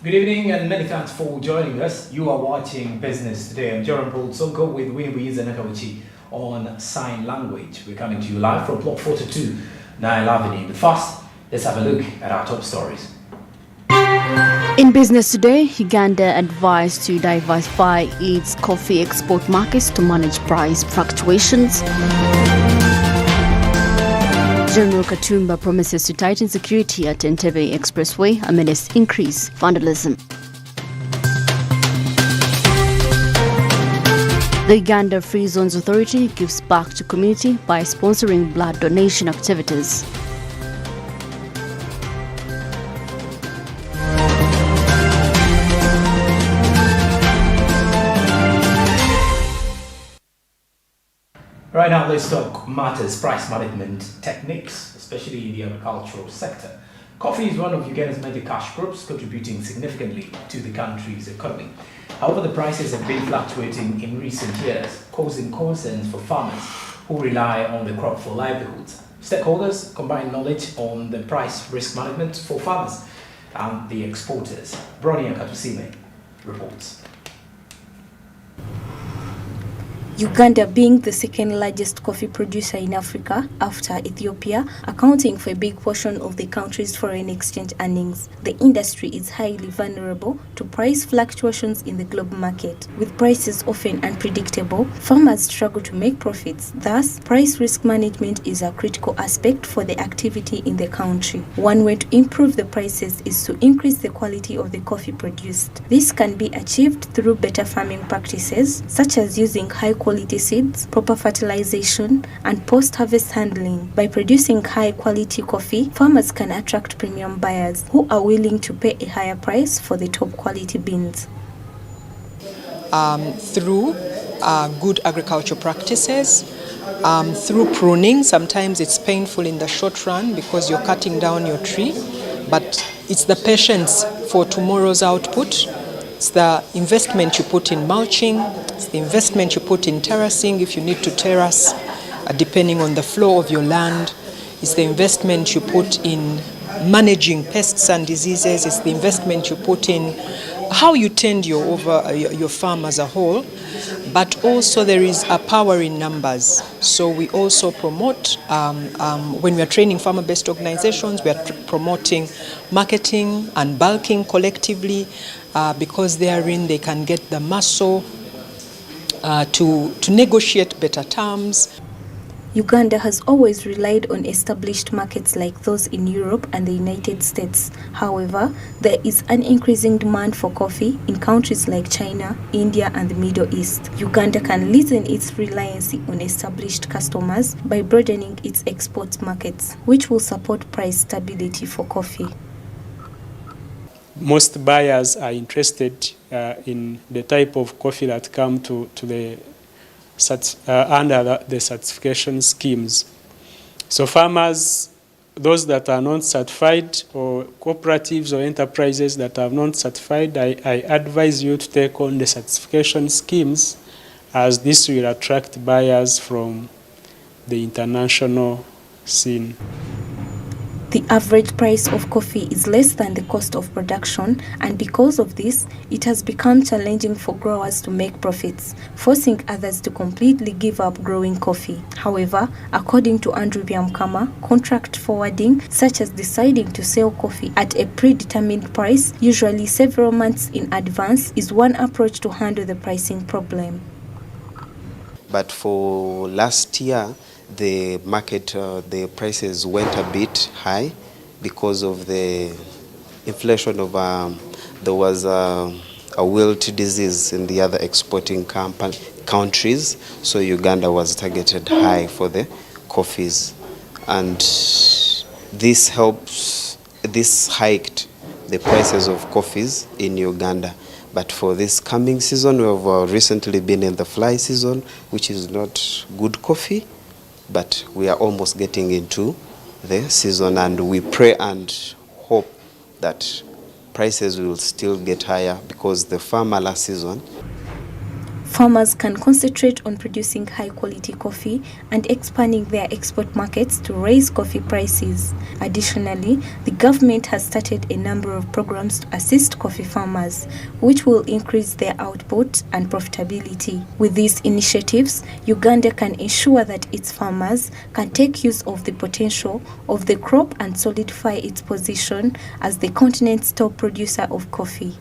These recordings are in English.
Good evening and many thanks for joining us. You are watching Business Today. I'm JORAM SSONKO with WINNIE and NAKAWUKI on sign language. We're coming to you live from Block 42, Nile Avenue. But first, let's have a look at our top stories. In Business Today, Uganda advised to diversify its coffee export markets to manage price fluctuations. General Katumba promises to tighten security at Entebbe Expressway amidst increased vandalism. The Uganda Free Zones Authority gives back to community by sponsoring blood donation activities. Right now, let's talk matters price management techniques, especially in the agricultural sector. Coffee is one of Uganda's major cash crops, contributing significantly to the country's economy. However, the prices have been fluctuating in recent years, causing concerns for farmers who rely on the crop for livelihoods. Stakeholders combine knowledge on the price risk management for farmers and the exporters. Bronia Katusime reports. Uganda being the second largest coffee producer in Africa after Ethiopia, accounting for a big portion of the country's foreign exchange earnings, the industry is highly vulnerable to price fluctuations in the global market. With prices often unpredictable, farmers struggle to make profits. Thus, price risk management is a critical aspect for the activity in the country. One way to improve the prices is to increase the quality of the coffee produced. This can be achieved through better farming practices, such as using high-quality seeds, proper fertilization, and post-harvest handling. By producing high-quality coffee, farmers can attract premium buyers who are willing to pay a higher price for the top-quality beans. Through good agricultural practices, through pruning. Sometimes it's painful in the short run because you're cutting down your tree, but it's the patience for tomorrow's output. It's the investment you put in mulching, it's the investment you put in terracing if you need to terrace, depending on the flow of your land. It's the investment you put in managing pests and diseases. It's the investment you put in how you tend your farm as a whole. But also there is a power in numbers. So we also promote, when we are training farmer-based organizations, we are promoting marketing and bulking collectively, because therein they can get the muscle to negotiate better terms. Uganda has always relied on established markets like those in Europe and the United States. However, there is an increasing demand for coffee in countries like China, India, and the Middle East. Uganda can lessen its reliance on established customers by broadening its export markets, which will support price stability for coffee. Most buyers are interested in the type of coffee that come to the under the certification schemes. So farmers, those that are not certified, or cooperatives or enterprises that are not certified, I advise you to take on the certification schemes, as this will attract buyers from the international scene. The average price of coffee is less than the cost of production, and because of this, it has become challenging for growers to make profits, forcing others to completely give up growing coffee. However, according to Andrew Byamkama, contract forwarding, such as deciding to sell coffee at a predetermined price, usually several months in advance, is one approach to handle the pricing problem. But for last year, the market, the prices went a bit high because of the inflation of, there was a wilt disease in the other exporting countries, so Uganda was targeted high for the coffees. And this hiked the prices of coffees in Uganda. But for this coming season, we have recently been in the fly season, which is not good coffee. But we are almost getting into the season, and we pray and hope that prices will still get higher because the farmer last season Farmers can concentrate on producing high-quality coffee and expanding their export markets to raise coffee prices. Additionally, the government has started a number of programs to assist coffee farmers, which will increase their output and profitability. With these initiatives, Uganda can ensure that its farmers can take use of the potential of the crop and solidify its position as the continent's top producer of coffee.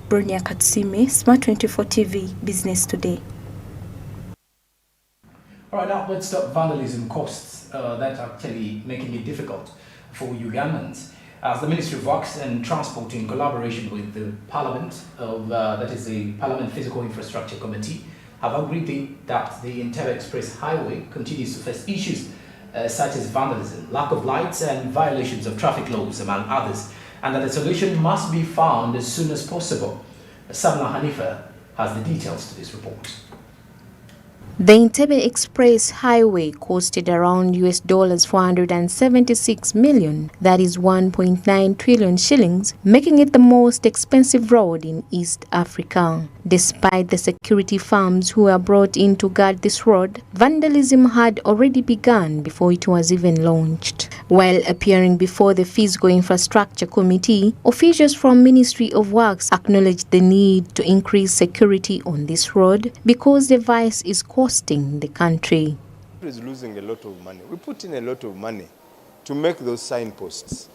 Bronya Katsime, Smart 24 TV, Business Today. All right, now let's talk vandalism costs that are actually making it difficult for Ugandans. As the Ministry of Works and Transport, in collaboration with the Parliament, that is the Parliament Physical Infrastructure Committee, have agreed that the Entebbe Express Highway continues to face issues such as vandalism, lack of lights and violations of traffic laws, among others, and that a solution must be found as soon as possible. Samla Hanifa has the details to this report. The Entebbe Express Highway costed around $476 million, that is 1.9 trillion shillings, making it the most expensive road in East Africa. Despite the security firms who were brought in to guard this road, vandalism had already begun before it was even launched. While appearing before the Physical Infrastructure Committee, officials from Ministry of Works acknowledged the need to increase security on this road because the vice is costing the country. Is losing a lot of money. We put in a lot of money to make those signposts.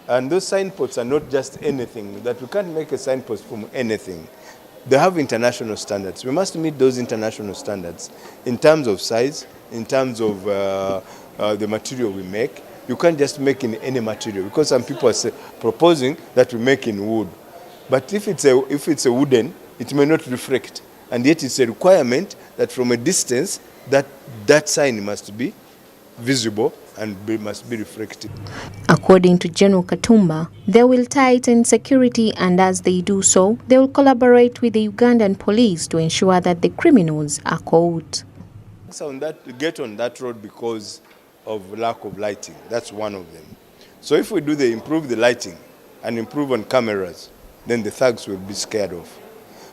And those signposts are not just anything, that we can't make a signpost from anything. They have international standards. We must meet those international standards in terms of size, in terms of the material we make. You can't just make in any material, because some people are proposing that we make in wood. But if it's a wooden, it may not reflect. And yet it's a requirement that from a distance that sign must be visible and must be reflected. According to General Katumba, they will tighten security, and as they do so, they will collaborate with the Ugandan police to ensure that the criminals are caught. So get on that road because of lack of lighting. That's one of them. So if we improve the lighting and improve on cameras, then the thugs will be scared of.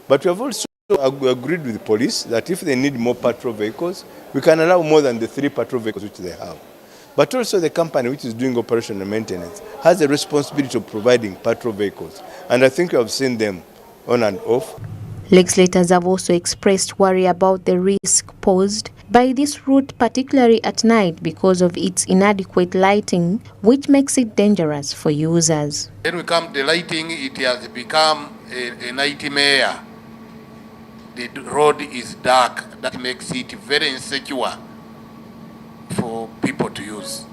But we have also agreed with the police that if they need more patrol vehicles, we can allow more than the 3 patrol vehicles which they have. But also the company which is doing operation and maintenance has a responsibility of providing patrol vehicles. And I think you have seen them on and off. Legislators have also expressed worry about the risk posed by this route, particularly at night, because of its inadequate lighting, which makes it dangerous for users. When we come to lighting, it has become a nightmare. The road is dark. That makes it very insecure for people to use.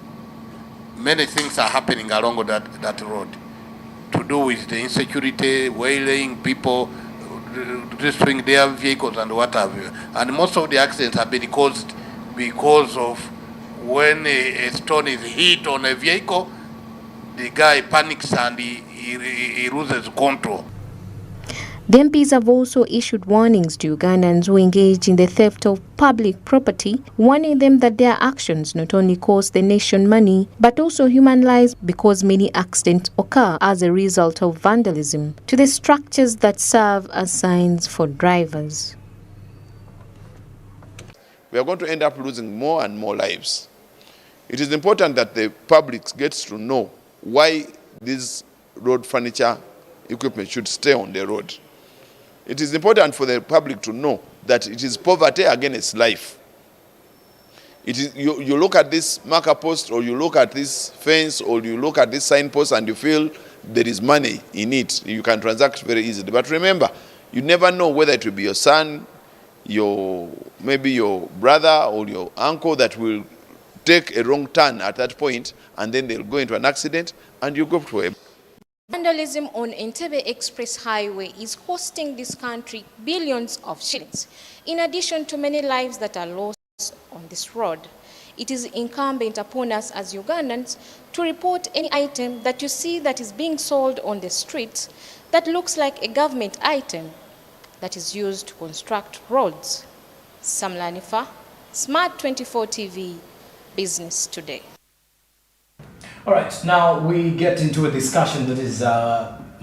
Many things are happening along that road to do with the insecurity, waylaying people, destroying their vehicles and what have you. And most of the accidents have been caused because of when a stone is hit on a vehicle, the guy panics and he loses control. The MPs have also issued warnings to Ugandans who engage in the theft of public property, warning them that their actions not only cost the nation money, but also human lives, because many accidents occur as a result of vandalism to the structures that serve as signs for drivers. We are going to end up losing more and more lives. It is important that the public gets to know why this road furniture equipment should stay on the road. It is important for the public to know that it is poverty against life. It is, you look at this marker post, or you look at this fence, or you look at this signpost and you feel there is money in it. You can transact very easily. But remember, you never know whether it will be your son, maybe your brother or your uncle that will take a wrong turn at that point, and then they'll go into an accident and you go to a... Vandalism on Entebbe Express Highway is costing this country billions of shillings. In addition to many lives that are lost on this road, it is incumbent upon us as Ugandans to report any item that you see that is being sold on the streets that looks like a government item that is used to construct roads. Samla Hanifa, Smart 24 TV, Business Today. All right, now we get into a discussion that is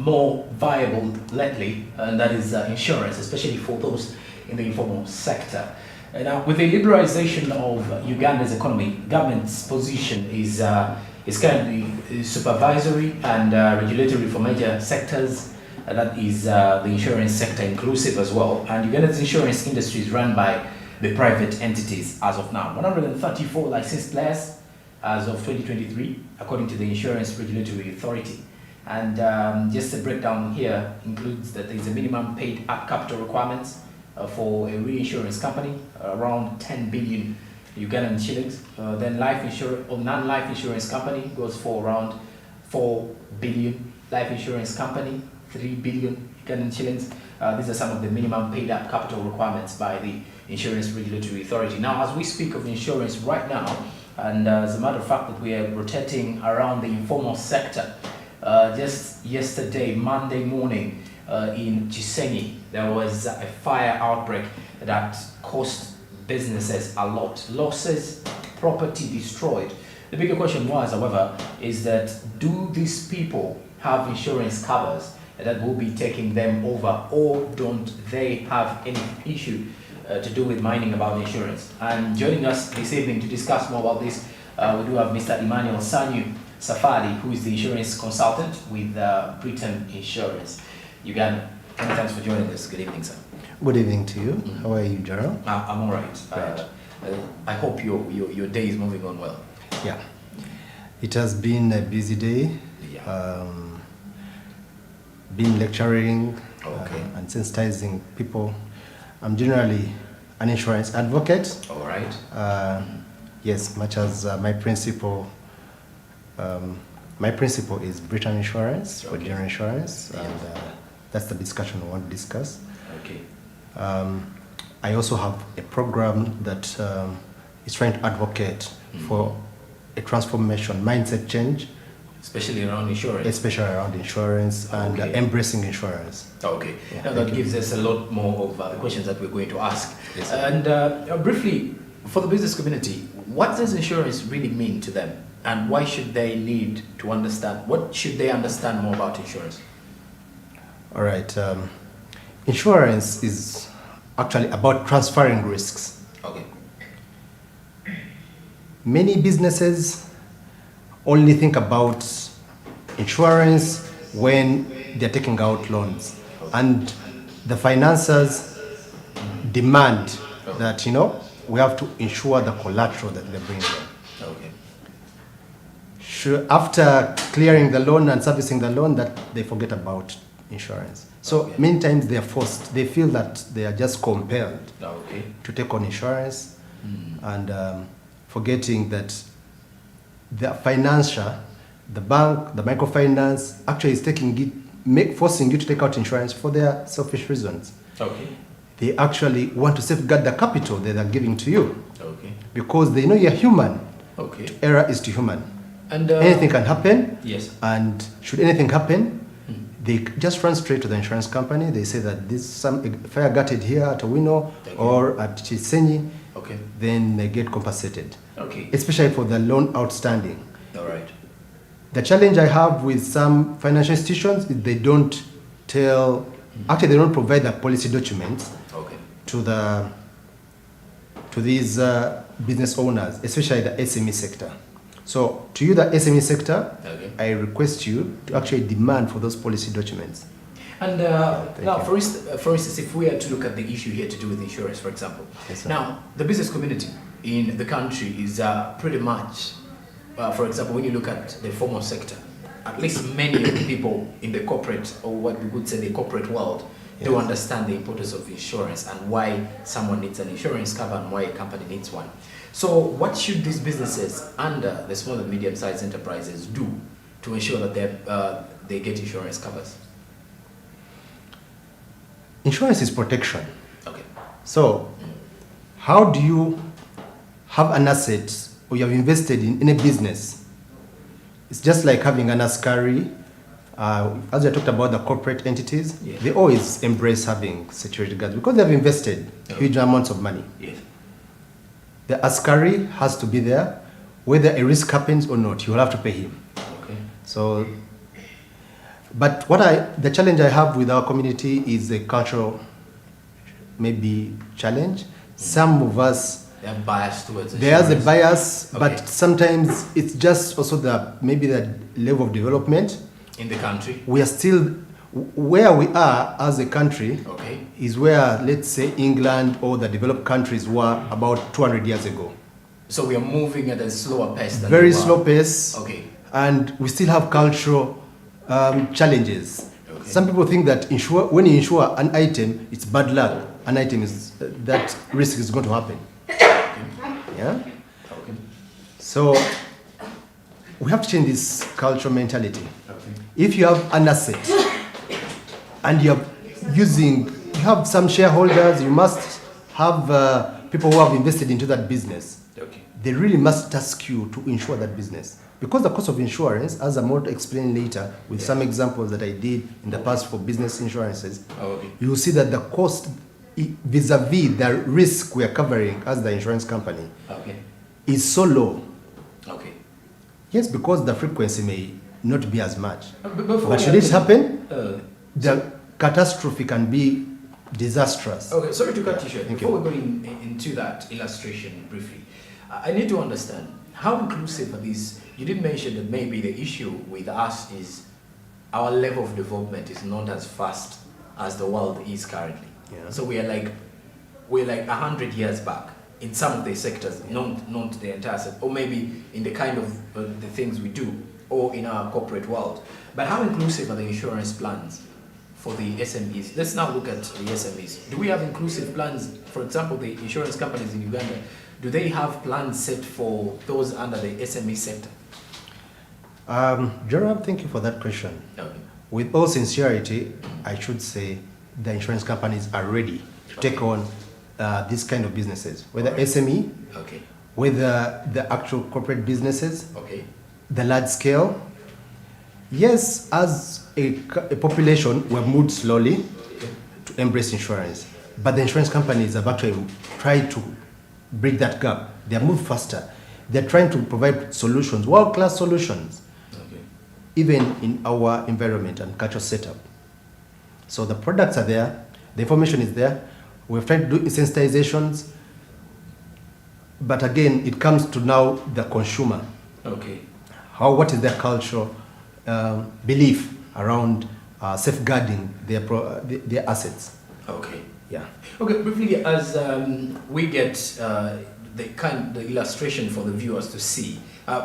more viable lately, and that is insurance, especially for those in the informal sector. Now, with the liberalization of Uganda's economy, government's position is currently supervisory and regulatory for major sectors. That is the insurance sector inclusive as well. And Uganda's insurance industry is run by the private entities as of now. 134 licensed players as of 2023, according to the Insurance Regulatory Authority. And just a breakdown here includes that there is a minimum paid up capital requirements for a reinsurance company, around 10 billion Ugandan shillings. Then life insurance or non-life insurance company goes for around 4 billion. Life insurance company, 3 billion Ugandan shillings. These are some of the minimum paid up capital requirements by the Insurance Regulatory Authority. Now, as we speak of insurance right now, and as a matter of fact that we are rotating around the informal sector, just yesterday, Monday morning, in Chisenyi, there was a fire outbreak that cost businesses a lot. Losses, property destroyed. The bigger question was, however, is that do these people have insurance covers that will be taking them over, or don't they have any issue to do with minding about insurance? And joining us this evening to discuss more about this, we do have Mr. Emmanuel Sanyu Safari, who is the insurance consultant with Britain Insurance Uganda. Many thanks for joining us. Good evening, sir. Good evening to you. How are you, Joram? I'm all right. I hope your day is moving on well. Yeah. It has been a busy day. Yeah. Been lecturing Okay. and sensitizing people. I'm generally an insurance advocate. All right. Yes, much as my principal is Britain Insurance for Okay. general insurance, Yeah. and that's the discussion we want to discuss. Okay. I also have a program that is trying to advocate for a transformation, mindset change, Especially around insurance. especially around insurance and Okay. embracing insurance. Okay. Yeah, Now thank that you. gives us a lot more of the questions that we're going to ask. Yes, sir. And briefly, for the business community, what does insurance really mean to them? And why should they need to understand? What should they understand more about insurance? All right. Insurance is actually about transferring risks. Okay. Many businesses only think about insurance when they're taking out loans, and the financiers demand that, we have to insure the collateral that they bring in. Okay. Sure, after clearing the loan and servicing the loan, that they forget about insurance. So Okay. many times they are forced, they feel that they are just compelled Okay. to take on insurance, and forgetting that the financier, the bank, the microfinance actually is forcing you to take out insurance for their selfish reasons. Okay. They actually want to safeguard the capital that they're giving to you, Okay. because they know you're human. Okay. Error is to human. And Anything can happen, yes. and should anything happen, they just run straight to the insurance company. They say that some fire gutted here at Owino or at Chisenyi, Okay. then they get compensated, Okay. especially for the loan outstanding. All right. The challenge I have with some financial institutions is they don't provide the policy documents Okay. to these business owners, especially the SME sector. So to you, the SME sector, Okay. I request you to actually demand for those policy documents. And thank now, you. for instance, if we are to look at the issue here to do with insurance, for example, Yes, sir. now the business community in the country is pretty much, for example, when you look at the formal sector, at least many of the people in the corporate, or what we would say the corporate world, do Yes. understand the importance of insurance and why someone needs an insurance cover and why a company needs one. So what should these businesses under the small and medium-sized enterprises do to ensure that they get insurance covers? Insurance is protection. Okay. So how do you have an asset or you have invested in a business? It's just like having an askari. As I talked about the corporate entities, Yes. they always embrace having security guards because they have invested huge amounts of money. Yes. The askari has to be there. Whether a risk happens or not, you will have to pay him. Okay. So But the challenge I have with our community is a cultural, maybe challenge. Some of us, They have bias towards it. there's a bias, Okay. but sometimes it's just also maybe the level of development. In the country. We are still, where we are as a country, Okay. is where, let's say, England or the developed countries were about 200 years ago. So we are moving at a slower pace than Very we were. slow pace. Okay. And we still have cultural challenges. Okay. Some people think that when you insure an item, it's bad luck. An item is, that risk is going to happen. Yeah? Okay. So we have to change this cultural mentality. Okay. If you have an asset and you have some shareholders, you must have people who have invested into that business. Okay. They really must task you to insure that business. Because the cost of insurance, as I'm going to explain later with some examples that I did in the past for business insurances, you will see that the cost vis-a-vis the risk we are covering as the insurance company is so low. Okay. Yes, because the frequency may not be as much. But should it happen, the catastrophe can be disastrous. Okay, sorry to cut you short. Thank Before you. we go into that illustration briefly, I need to understand how inclusive are these. You did mention that maybe the issue with us is our level of development is not as fast as the world is currently. Yeah. So we're like 100 years back in some of the sectors, not the entire sector, or maybe in the kind of the things we do, or in our corporate world. But how inclusive are the insurance plans for the SMEs? Let's now look at the SMEs. Do we have inclusive plans? For example, the insurance companies in Uganda, do they have plans set for those under the SME sector? Joram, thank you for that question. Okay. With all sincerity, I should say the insurance companies are ready to take on these kind of businesses, whether SME, Okay. whether the actual corporate businesses, Okay. the large scale. Yes, as a population, we have moved slowly to embrace insurance, but the insurance companies have actually tried to bridge that gap. They have moved faster. They're trying to provide solutions, world-class solutions, Okay. even in our environment and cultural setup. So the products are there, the information is there. We've tried to do sensitizations, but again, it comes to now the consumer. Okay. What is their cultural belief around safeguarding their assets? Okay. Yeah. Okay, briefly, as we get the illustration for the viewers to see,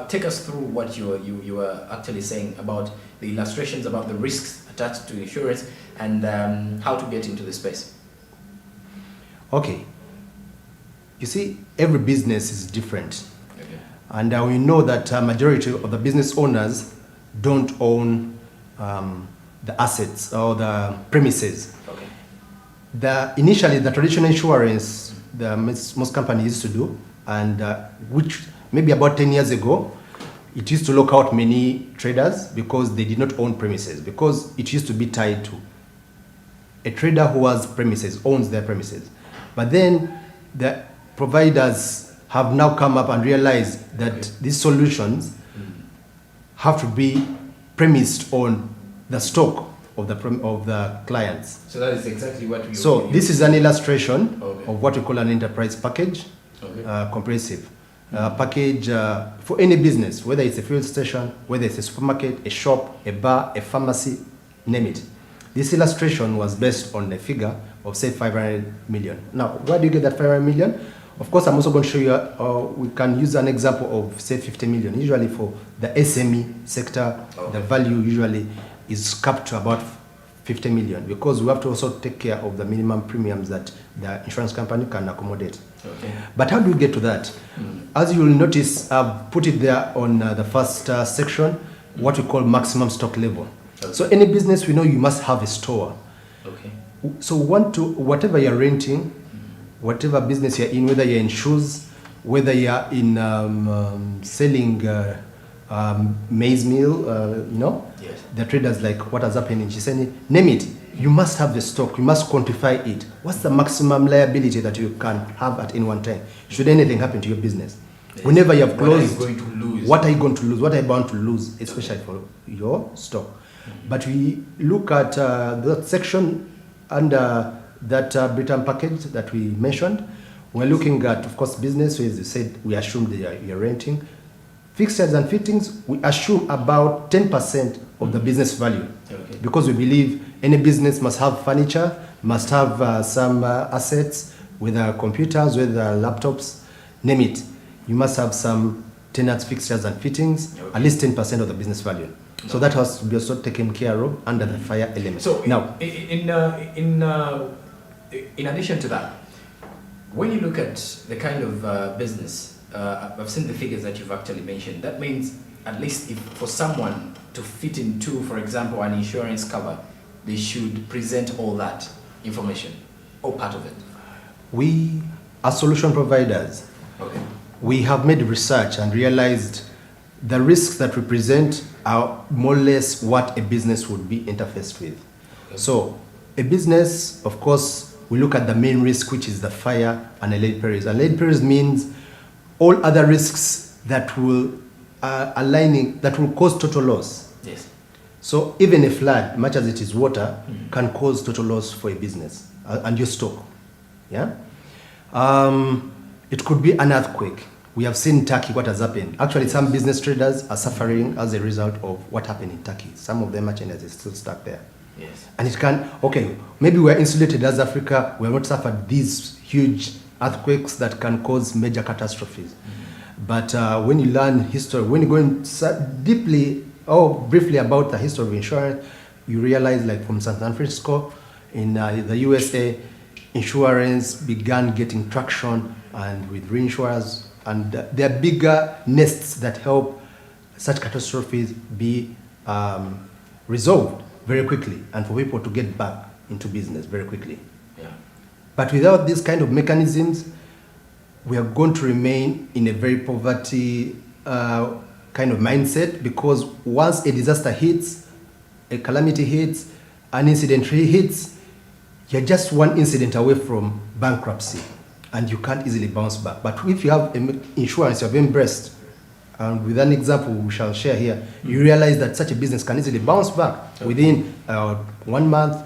take us through what you were actually saying about the illustrations about the risks attached to insurance and how to get into the space. Okay. You see, every business is different. Okay. And we know that majority of the business owners don't own the assets or the premises. Okay. Initially, the traditional insurance most companies used to do, and which maybe about 10 years ago, it used to lock out many traders because they did not own premises, because it used to be tied to a trader who has premises, owns their premises. But then the providers have now come up and realized that these solutions have to be premised on the stock of the clients. So that is exactly what we. So this is an illustration Okay. of what we call an enterprise package, Okay. comprehensive package for any business, whether it's a fuel station, whether it's a supermarket, a shop, a bar, a pharmacy, name it. This illustration was based on a figure of, say, 500 million. Now, where do you get that 500 million? Of course, I'm also going to show you, we can use an example of, say, 50 million. Usually for the SME sector, the value usually is capped to about 50 million, because we have to also take care of the minimum premiums that the insurance company can accommodate. Okay. But how do we get to that? As you will notice, I've put it there on the first section, what we call maximum stock level. Okay. So any business, we know you must have a store. Okay. So whatever you're renting, whatever business you're in, whether you're in shoes, whether you're in selling maize meal, Yes. the traders, like what has happened in Chiseni, name it, you must have the stock, you must quantify it. What's the maximum liability that you can have at any one time, should anything happen to your business? Yes. Whenever you have closed, What are you going to lose? what are you going to lose? What are you bound to lose, especially for your stock? But we look at that section under that Britain package that we mentioned. We're looking at, of course, business. So as you said, we assume that you're renting. Fixtures and fittings, we assume about 10% of the business value. Okay. Because we believe any business must have furniture, must have some assets, whether computers, whether laptops, name it. You must have some tenants, fixtures and fittings, at least 10% of the business value. So that has to be also taken care of under the fire element. So now, in addition to that, when you look at the kind of business, I've seen the figures that you've actually mentioned. That means at least if for someone to fit into, for example, an insurance cover, they should present all that information or part of it. we are solution providers. Okay. We have made research and realized the risks that we present are more or less what a business would be interfaced with. Okay. So a business, of course, we look at the main risk, which is the fire and a lead perils. And lead perils means all other risks that will that will cause total loss. Yes. So even a flood, much as it is water, can cause total loss for a business and your stock. Yeah. It could be an earthquake. We have seen in Turkey what has happened. Actually, some business traders are suffering as a result of what happened in Turkey. Some of their merchandise is still stuck there. Yes. And it can, okay, maybe we're insulated as Africa, we have not suffered these huge earthquakes that can cause major catastrophes. But when you learn history, when you go in deeply or briefly about the history of insurance, you realize, like from San Francisco in the USA, insurance began getting traction and with reinsurers, and there are bigger nests that help such catastrophes be resolved very quickly and for people to get back into business very quickly. Yeah. But without these kind of mechanisms, we are going to remain in a very poverty kind of mindset, because once a disaster hits, a calamity hits, an incident hits, you're just one incident away from bankruptcy and you can't easily bounce back. But if you have insurance, you have embraced, and with an example we shall share here, you realize that such a business can easily bounce back within 1 month,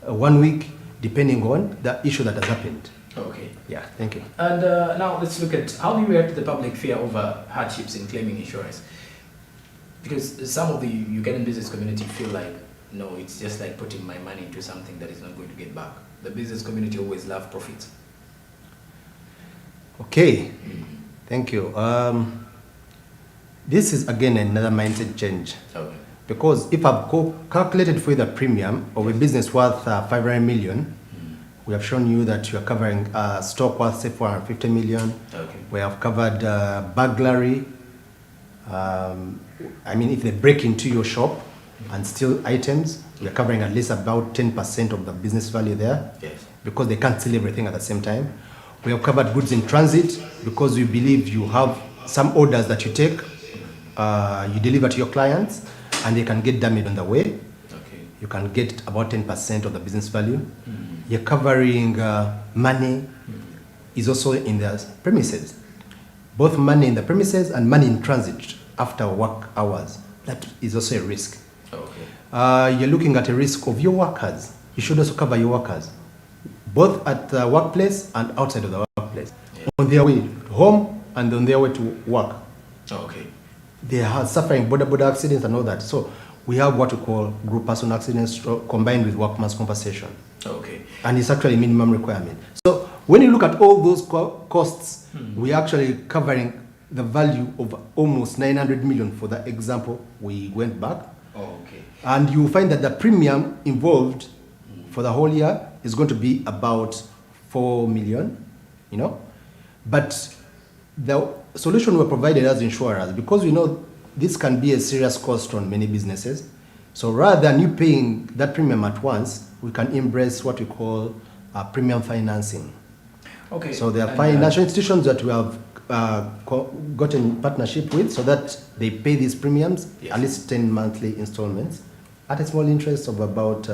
1 week, depending on the issue that has happened. Okay. Yeah, thank you. And now let's look at how do you react to the public fear over hardships in claiming insurance? Because some of the Ugandan business community feel like, no, it's just like putting my money into something that is not going to get back. The business community always love profits. Okay, thank you. This is again another mindset change. Okay. Because if I've calculated for you the premium of a business worth 500 million, we have shown you that you are covering stock worth say 450 million. Okay. We have covered burglary. I mean, if they break into your shop and steal items, we are covering at least about 10% of the business value there. Yes. Because they can't steal everything at the same time. We have covered goods in transit, because we believe you have some orders that you take, you deliver to your clients, and they can get damaged on the way. Okay. You can get about 10% of the business value. You're covering money is also in the premises. Both money in the premises and money in transit after work hours. That is also a risk. Okay. You're looking at a risk of your workers. You should also cover your workers, both at the workplace and outside of the workplace. Yeah. On their way home and on their way to work. Okay. They are suffering border accidents and all that. So we have what we call group personal accidents combined with workman's compensation. Okay. And it's actually a minimum requirement. So when you look at all those costs, we're actually covering the value of almost 900 million for the example we went back. Oh, okay. And you find that the premium involved for the whole year is going to be about 4 million, you know. But the solution we provided as insurers, because we know this can be a serious cost on many businesses, so rather than you paying that premium at once, we can embrace what we call premium financing. Okay. So there are financial institutions that we have gotten partnership with, so that they pay these premiums, Yes. at least 10 monthly installments, at a small interest of about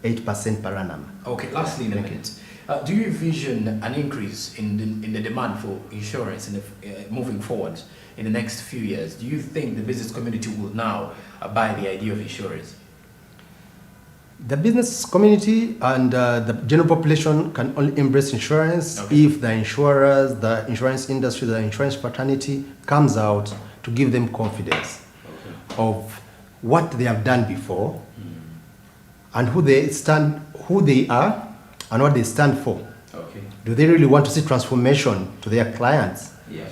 8% per annum. Okay, lastly in a minute, do you envision an increase in the demand for insurance moving forward in the next few years? Do you think the business community will now buy the idea of insurance? The business community and the general population can only embrace insurance if the insurers, the insurance industry, the insurance fraternity comes out to give them confidence of what they have done before and who they are and what they stand for. Do they really want to see transformation to their clients? Yes.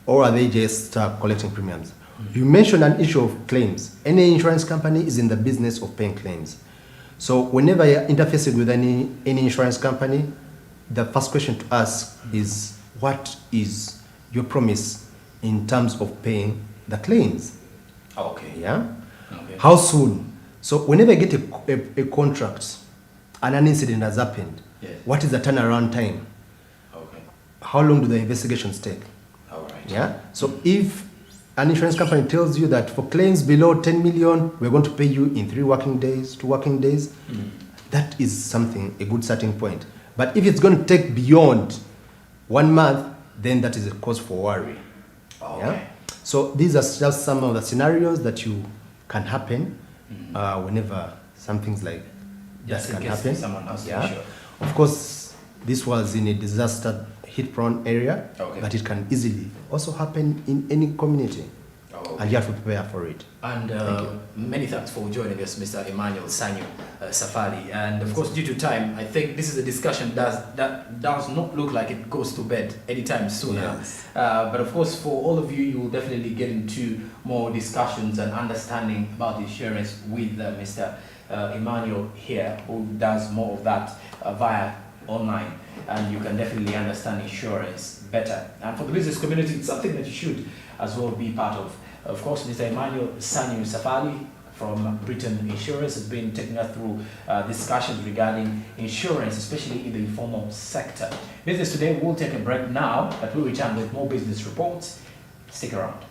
Or are they just collecting premiums? You mentioned an issue of claims. Any insurance company is in the business of paying claims. So whenever you're interfacing with any insurance company, the first question to ask is, what is your promise in terms of paying the claims? Okay. Yeah? Okay. How soon? So whenever you get a contract and an incident has happened, Yes. what is the turnaround time? Okay. How long do the investigations take? All right. Yeah. So if an insurance company tells you that for claims below 10 million, we're going to pay you in 3 working days, 2 working days, that is something, a good starting point. But if it's going to take beyond 1 month, then that is a cause for worry. Okay. Yeah? So these are just some of the scenarios that can happen whenever some things like Just that in can case happen. someone has to Yeah. insure. Of course, this was in a disaster hit-prone area, Okay. but it can easily also happen in any community, and you have to prepare for it. And many thanks for joining us, Mr. Emmanuel Sanyu Safari. And of course, due to time, I think this is a discussion that does not look like it goes to bed anytime soon. Yes. But of course, for all of you, you will definitely get into more discussions and understanding about insurance with Mr. Emmanuel here, who does more of that via online, and you can definitely understand insurance better. And for the business community, it's something that you should as well be part of. Of course, Mr. Emmanuel Sanyu Safari from Britain Insurance has been taking us through discussions regarding insurance, especially in the informal sector. Business Today will take a break now, but we'll return with more business reports. Stick around.